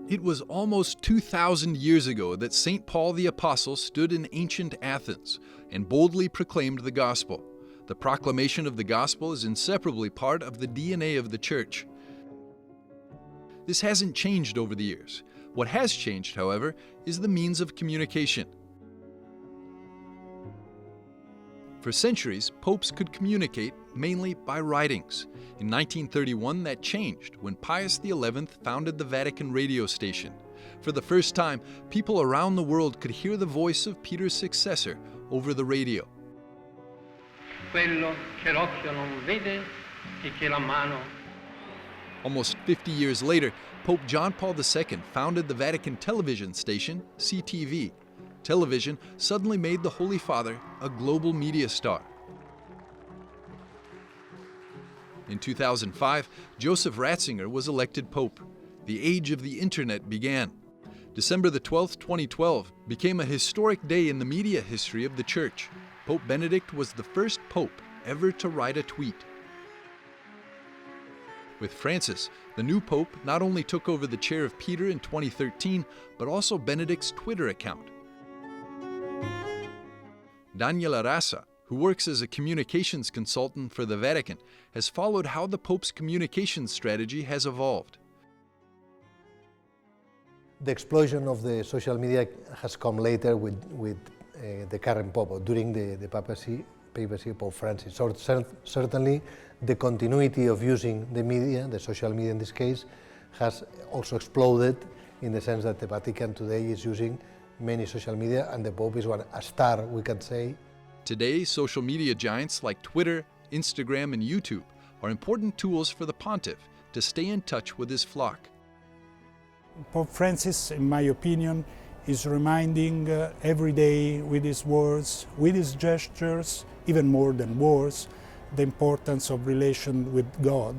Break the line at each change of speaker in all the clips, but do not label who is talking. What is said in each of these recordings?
It was almost 2,000 years ago that St. Paul the Apostle stood in ancient Athens and boldly proclaimed the gospel. The proclamation of the gospel is inseparably part of the DNA of the Church. This hasn't changed over the years. What has changed, however, is the means of communication. For centuries, popes could communicate mainly by writings. In 1931, that changed when Pius XI founded the Vatican radio station. For the first time, people around the world could hear the voice of Peter's successor over the radio.
Quello che l'occhio non vede e che la mano.
Almost 50 years later, Pope John Paul II founded the Vatican television station, CTV. Television suddenly made the Holy Father a global media star. In 2005, Joseph Ratzinger was elected Pope. The age of the Internet began. December the 12th, 2012 became a historic day in the media history of the Church. Pope Benedict was the first Pope ever to write a tweet. With Francis, the new Pope not only took over the chair of Peter in 2013, but also Benedict's Twitter account. Daniela Rasa, who works as a communications consultant for the Vatican, has followed how the Pope's communications strategy has evolved.
The explosion of the social media has come later with the current Pope, during the papacy of Pope Francis. So certainly the continuity of using the media, the social media in this case, has also exploded in the sense that the Vatican today is using many social media, and the Pope is a star, we can say.
Today, social media giants like Twitter, Instagram, and YouTube are important tools for the pontiff to stay in touch with his flock.
Pope Francis, in my opinion, is reminding every day with his words, with his gestures, even more than words, the importance of relation with God,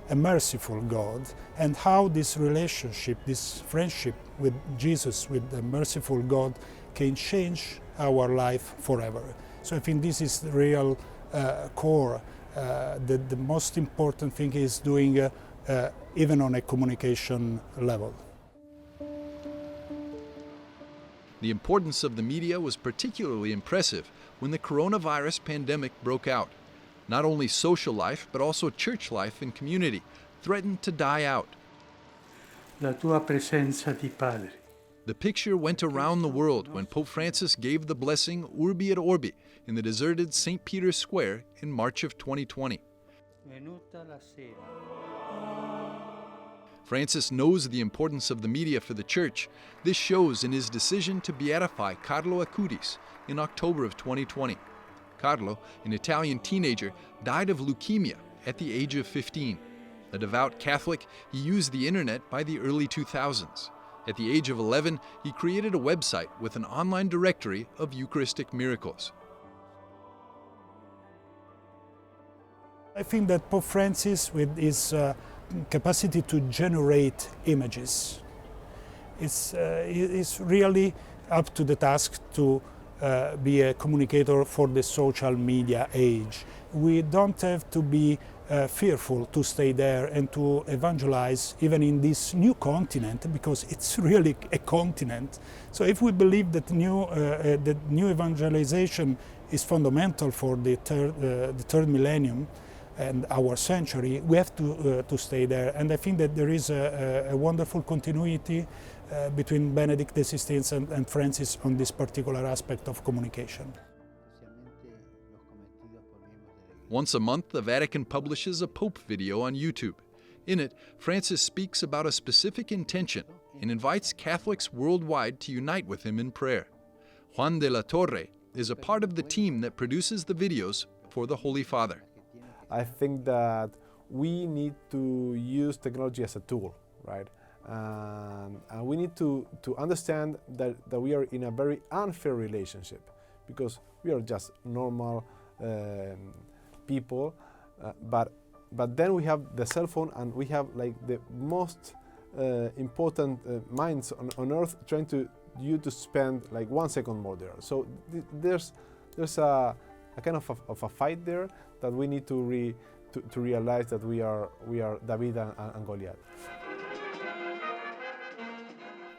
a merciful God, and how this relationship, this friendship with Jesus, with the merciful God, can change our life forever. So I think this is the real core. The most important thing is doing even on a communication level.
The importance of the media was particularly impressive when the coronavirus pandemic broke out. Not only social life, but also church life and community threatened to die out.
La tua presenza di Padre.
The picture went around the world when Pope Francis gave the blessing Urbi et Orbi in the deserted St. Peter's Square in March of 2020. Francis knows the importance of the media for the Church. This shows in his decision to beatify Carlo Acutis in October of 2020. Carlo, an Italian teenager, died of leukemia at the age of 15. A devout Catholic, he used the internet by the early 2000s. At the age of 11, he created a website with an online directory of Eucharistic miracles.
I think that Pope Francis, with his capacity to generate images, is really up to the task to be a communicator for the social media age. We don't have to be fearful to stay there and to evangelize even in this new continent, because it's really a continent. So if we believe that new evangelization is fundamental for the third millennium and our century, we have to stay there. And I think that there is a wonderful continuity between Benedict XVI and Francis on this particular aspect of communication.
Once a month, the Vatican publishes a Pope video on YouTube. In it, Francis speaks about a specific intention and invites Catholics worldwide to unite with him in prayer. Juan de la Torre is a part of the team that produces the videos for the Holy Father.
I think that we need to use technology as a tool, right? And we need to understand that we are in a very unfair relationship, because we are just normal people, but then we have the cell phone, and we have like the most important minds on earth trying to spend like 1 second more there. So there's a kind of a fight there that we need to realize that we are David and Goliath.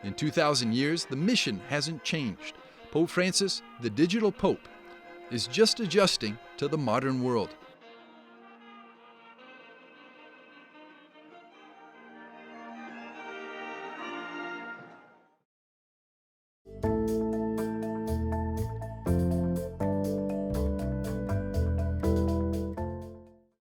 In 2,000 years, the mission hasn't changed. Pope Francis, the digital Pope, is just adjusting to the modern world.